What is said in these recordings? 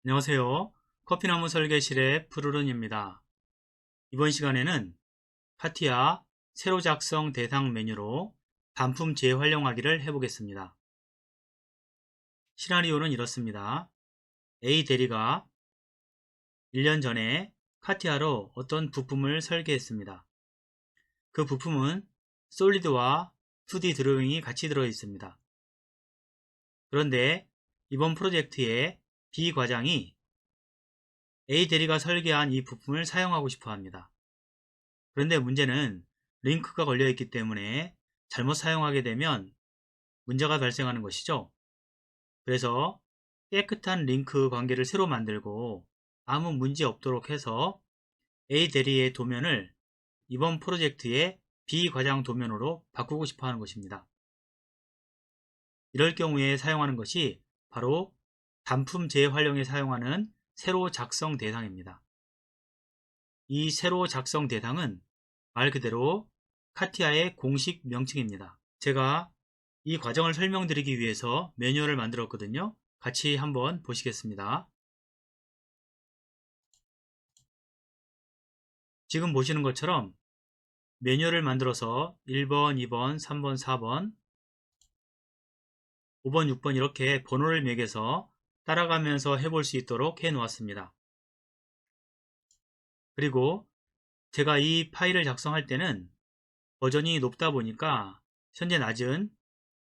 안녕하세요. 커피나무 설계실의 푸르른입니다. 이번 시간에는 파티아 새로 작성 대상 메뉴로 단품 재활용하기를 해보겠습니다. 시나리오는 이렇습니다. A 대리가 1년 전에 카티아로 어떤 부품을 설계했습니다. 그 부품은 솔리드와 2D 드로잉이 같이 들어 있습니다. 그런데 이번 프로젝트에 B 과장이 A 대리가 설계한 이 부품을 사용하고 싶어 합니다. 그런데 문제는 링크가 걸려 있기 때문에 잘못 사용하게 되면 문제가 발생하는 것이죠. 그래서 깨끗한 링크 관계를 새로 만들고 아무 문제 없도록 해서 A 대리의 도면을 이번 프로젝트의 B 과장 도면으로 바꾸고 싶어 하는 것입니다. 이럴 경우에 사용하는 것이 바로 단품 재활용에 사용하는 새로 작성 대상입니다. 이 새로 작성 대상은 말 그대로 카티아의 공식 명칭입니다. 제가 이 과정을 설명드리기 위해서 매뉴얼을 만들었거든요. 같이 한번 보시겠습니다. 지금 보시는 것처럼 매뉴얼을 만들어서 1번, 2번, 3번, 4번, 5번, 6번 이렇게 번호를 매겨서 따라가면서 해볼 수 있도록 해 놓았습니다. 그리고 제가 이 파일을 작성할 때는 버전이 높다 보니까 현재 낮은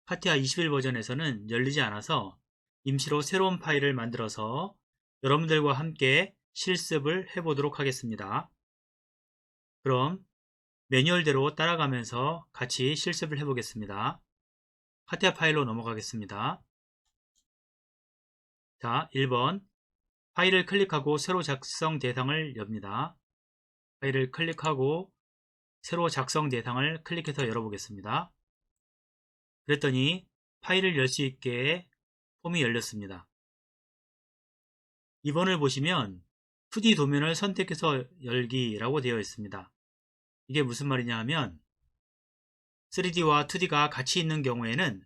카티아 21 버전에서는 열리지 않아서 임시로 새로운 파일을 만들어서 여러분들과 함께 실습을 해보도록 하겠습니다. 그럼 매뉴얼대로 따라가면서 같이 실습을 해보겠습니다. 카티아 파일로 넘어가겠습니다. 자, 1번 파일을 클릭하고 새로 작성 대상을 엽니다. 파일을 클릭하고 새로 작성 대상을 클릭해서 열어보겠습니다. 그랬더니 파일을 열 수 있게 폼이 열렸습니다. 2번을 보시면 2D 도면을 선택해서 열기라고 되어 있습니다. 이게 무슨 말이냐 하면 3D와 2D가 같이 있는 경우에는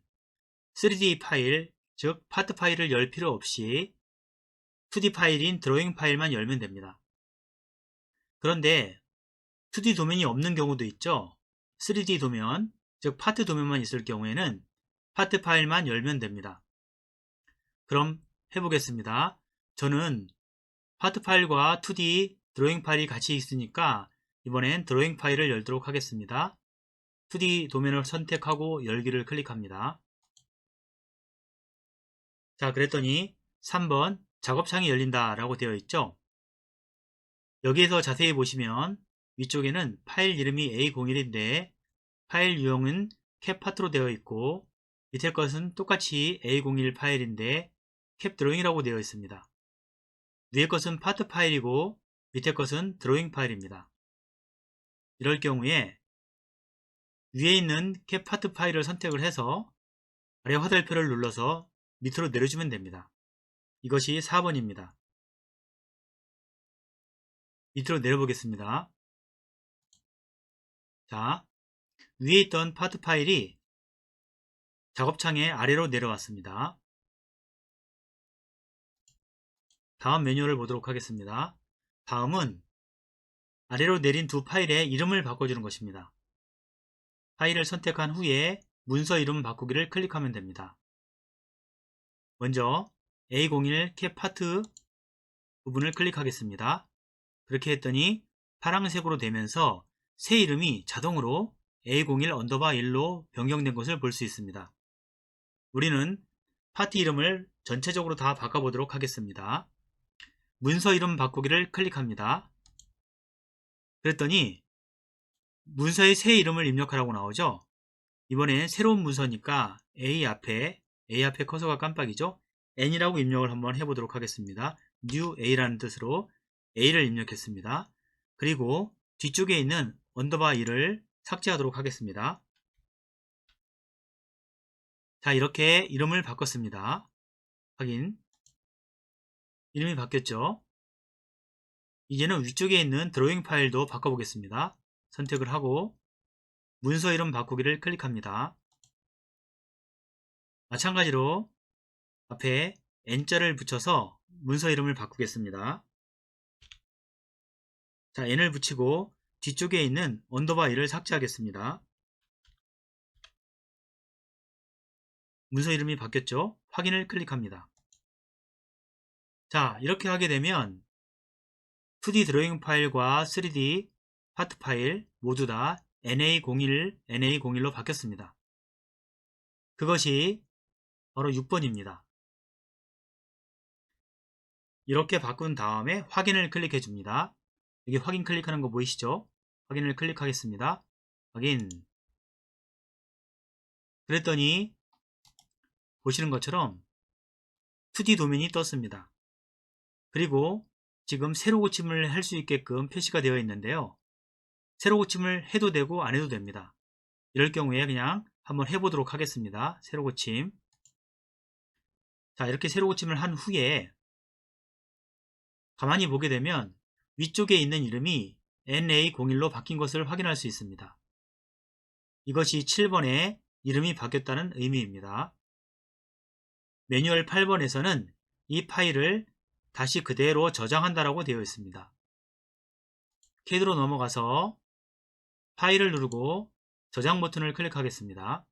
3D 파일, 즉 파트 파일을 열 필요 없이 2D 파일인 드로잉 파일만 열면 됩니다. 그런데 2D 도면이 없는 경우도 있죠. 3D 도면, 즉 파트 도면만 있을 경우에는 파트 파일만 열면 됩니다. 그럼 해보겠습니다. 저는 파트 파일과 2D 드로잉 파일이 같이 있으니까 이번엔 드로잉 파일을 열도록 하겠습니다. 2D 도면을 선택하고 열기를 클릭합니다. 자, 그랬더니 3번 작업창이 열린다 라고 되어 있죠. 여기에서 자세히 보시면 위쪽에는 파일 이름이 A01인데 파일 유형은 캡파트로 되어 있고 밑에 것은 똑같이 A01 파일인데 캡 드로잉이라고 되어 있습니다. 위에 것은 파트 파일이고 밑에 것은 드로잉 파일입니다. 이럴 경우에 위에 있는 캡 파트 파일을 선택을 해서 아래 화살표를 눌러서 밑으로 내려주면 됩니다. 이것이 4번입니다. 밑으로 내려보겠습니다. 자, 위에 있던 파트 파일이 작업창의 아래로 내려왔습니다. 다음 메뉴를 보도록 하겠습니다. 다음은 아래로 내린 두 파일의 이름을 바꿔주는 것입니다. 파일을 선택한 후에 문서 이름 바꾸기를 클릭하면 됩니다. 먼저 A01 캡 파트 부분을 클릭하겠습니다. 그렇게 했더니 파란색으로 되면서 새 이름이 자동으로 A01 언더바 1로 변경된 것을 볼 수 있습니다. 우리는 파트 이름을 전체적으로 다 바꿔보도록 하겠습니다. 문서 이름 바꾸기를 클릭합니다. 그랬더니 문서의 새 이름을 입력하라고 나오죠. 이번엔 새로운 문서니까 A 앞에 커서가 깜빡이죠. N이라고 입력을 한번 해보도록 하겠습니다. New A라는 뜻으로 A를 입력했습니다. 그리고 뒤쪽에 있는 언더바 2를 삭제하도록 하겠습니다. 자, 이렇게 이름을 바꿨습니다. 확인. 이름이 바뀌었죠. 이제는 위쪽에 있는 드로잉 파일도 바꿔보겠습니다. 선택을 하고 문서 이름 바꾸기를 클릭합니다. 마찬가지로 앞에 N자를 붙여서 문서 이름을 바꾸겠습니다. 자, n을 붙이고 뒤쪽에 있는 언더바 1을 삭제하겠습니다. 문서 이름이 바뀌었죠? 확인을 클릭합니다. 자, 이렇게 하게 되면 2D 드로잉 파일과 3D 파트 파일 모두 다 NA01, NA01로 바뀌었습니다. 그것이 바로 6번입니다. 이렇게 바꾼 다음에 확인을 클릭해 줍니다. 여기 확인 클릭하는 거 보이시죠? 확인을 클릭하겠습니다. 확인. 그랬더니 보시는 것처럼 2D 도면이 떴습니다. 그리고 지금 세로 고침을 할 수 있게끔 표시가 되어 있는데요. 세로 고침을 해도 되고 안 해도 됩니다. 이럴 경우에 그냥 한번 해보도록 하겠습니다. 세로 고침. 자, 이렇게 세로 고침을 한 후에 가만히 보게 되면 위쪽에 있는 이름이 NA01로 바뀐 것을 확인할 수 있습니다. 이것이 7번에 이름이 바뀌었다는 의미입니다. 매뉴얼 8번에서는 이 파일을 다시 그대로 저장한다라고 되어 있습니다. 캐드로 넘어가서 파일을 누르고 저장 버튼을 클릭하겠습니다.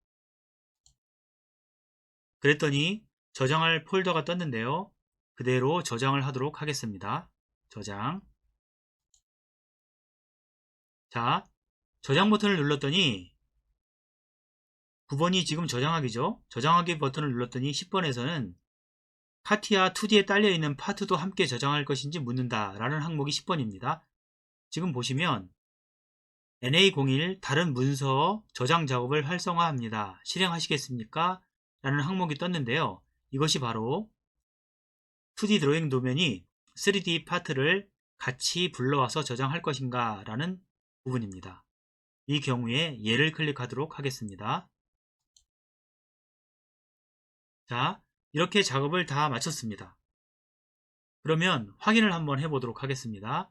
그랬더니 저장할 폴더가 떴는데요. 그대로 저장을 하도록 하겠습니다. 저장. 자, 저장 버튼을 눌렀더니 9번이 지금 저장하기죠. 저장하기 버튼을 눌렀더니 10번에서는 카티아 2D에 딸려있는 파트도 함께 저장할 것인지 묻는다 라는 항목이 10번입니다. 지금 보시면 NA01 다른 문서 저장 작업을 활성화합니다. 실행하시겠습니까? 라는 항목이 떴는데요. 이것이 바로 2D 드로잉 도면이 3D 파트를 같이 불러와서 저장할 것인가 라는 부분입니다. 이 경우에 얘를 클릭하도록 하겠습니다. 자, 이렇게 작업을 다 마쳤습니다. 그러면 확인을 한번 해보도록 하겠습니다.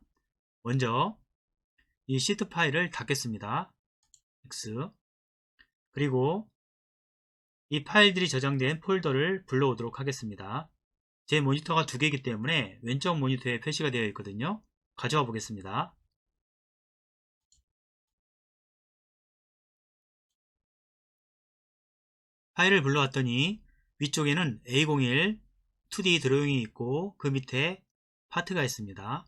먼저 이 시트 파일을 닫겠습니다. X. 그리고 이 파일들이 저장된 폴더를 불러오도록 하겠습니다. 제 모니터가 두 개이기 때문에 왼쪽 모니터에 표시가 되어 있거든요. 가져와 보겠습니다. 파일을 불러왔더니 위쪽에는 A01 2D 드로잉이 있고 그 밑에 파트가 있습니다.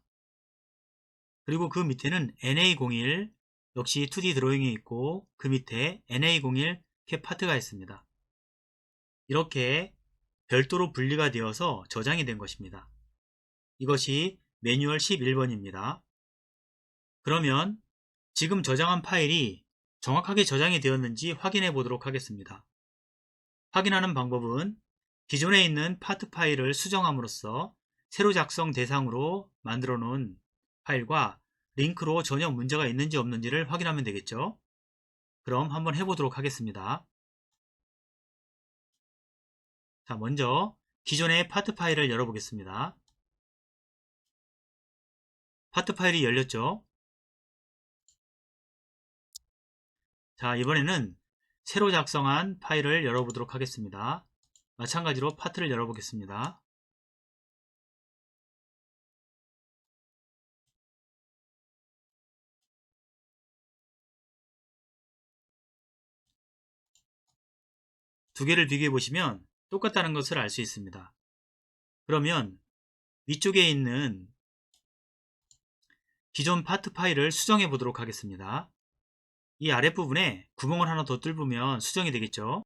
그리고 그 밑에는 NA01 역시 2D 드로잉이 있고 그 밑에 NA01 캡 파트가 있습니다. 이렇게 별도로 분리가 되어서 저장이 된 것입니다. 이것이 매뉴얼 11번입니다. 그러면 지금 저장한 파일이 정확하게 저장이 되었는지 확인해 보도록 하겠습니다. 확인하는 방법은 기존에 있는 파트 파일을 수정함으로써 새로 작성 대상으로 만들어 놓은 파일과 링크로 전혀 문제가 있는지 없는지를 확인하면 되겠죠. 그럼 한번 해보도록 하겠습니다. 자, 먼저 기존의 파트 파일을 열어보겠습니다. 파트 파일이 열렸죠. 자, 이번에는 새로 작성한 파일을 열어보도록 하겠습니다. 마찬가지로 파트를 열어보겠습니다. 두 개를 비교해 보시면 똑같다는 것을 알 수 있습니다. 그러면 위쪽에 있는 기존 파트 파일을 수정해 보도록 하겠습니다. 이 아랫부분에 구멍을 하나 더 뚫으면 수정이 되겠죠.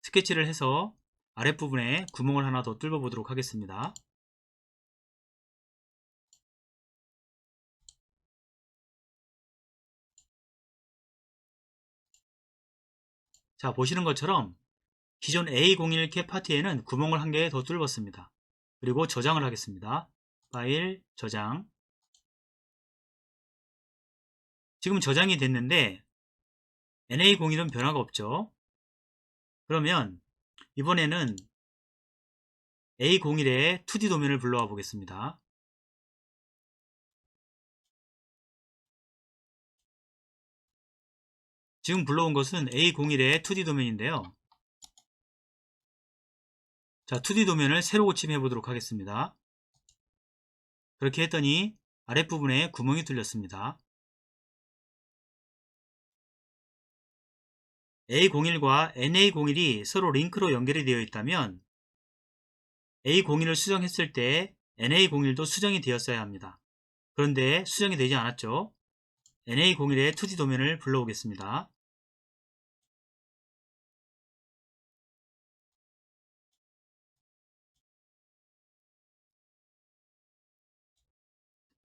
스케치를 해서 아랫부분에 구멍을 하나 더 뚫어 보도록 하겠습니다. 자, 보시는 것처럼 기존 A01 캡 파트에는 구멍을 한 개 더 뚫었습니다. 그리고 저장을 하겠습니다. 파일, 저장. 지금 저장이 됐는데 NA01은 변화가 없죠. 그러면 이번에는 A01의 2D 도면을 불러와 보겠습니다. 지금 불러온 것은 A01의 2D 도면인데요. 자, 2D 도면을 새로 고침해 보도록 하겠습니다. 그렇게 했더니 아랫부분에 구멍이 뚫렸습니다. A01과 NA01이 서로 링크로 연결이 되어 있다면 A01을 수정했을 때 NA01도 수정이 되었어야 합니다. 그런데 수정이 되지 않았죠. NA01의 2D 도면을 불러오겠습니다.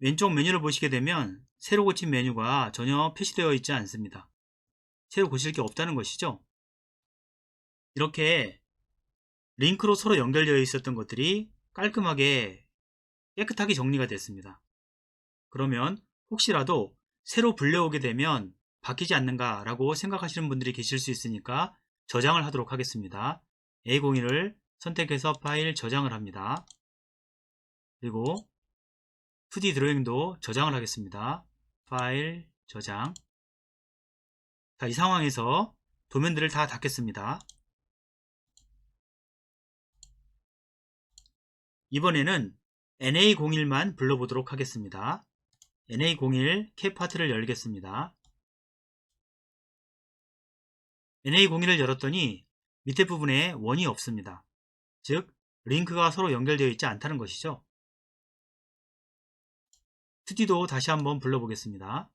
왼쪽 메뉴를 보시게 되면 새로 고친 메뉴가 전혀 표시되어 있지 않습니다. 새로 고칠 게 없다는 것이죠. 이렇게 링크로 서로 연결되어 있었던 것들이 깔끔하게 깨끗하게 정리가 됐습니다. 그러면 혹시라도 새로 불려오게 되면 바뀌지 않는가 라고 생각하시는 분들이 계실 수 있으니까 저장을 하도록 하겠습니다. A01을 선택해서 파일 저장을 합니다. 그리고 2D 드로잉도 저장을 하겠습니다. 파일 저장. 자, 이 상황에서 도면들을 다 닫겠습니다. 이번에는 NA01만 불러보도록 하겠습니다. NA01 캡파트를 열겠습니다. NA01을 열었더니 밑에 부분에 원이 없습니다. 즉 링크가 서로 연결되어 있지 않다는 것이죠. 2D도 다시 한번 불러보겠습니다.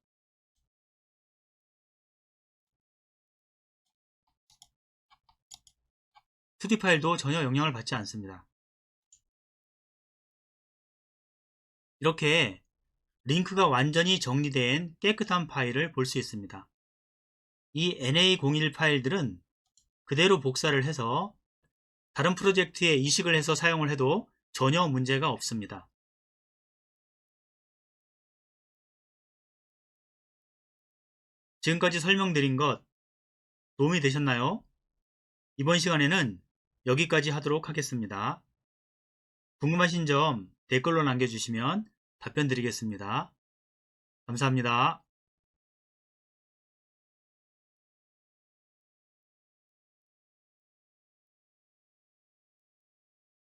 (2D) 파일도 전혀 영향을 받지 않습니다. 이렇게 링크가 완전히 정리된 깨끗한 파일을 볼 수 있습니다. 이 NA01 파일들은 그대로 복사를 해서 다른 프로젝트에 이식을 해서 사용을 해도 전혀 문제가 없습니다. 지금까지 설명드린 것 도움이 되셨나요? 이번 시간에는 여기까지 하도록 하겠습니다. 궁금하신 점 댓글로 남겨주시면 답변 드리겠습니다. 감사합니다.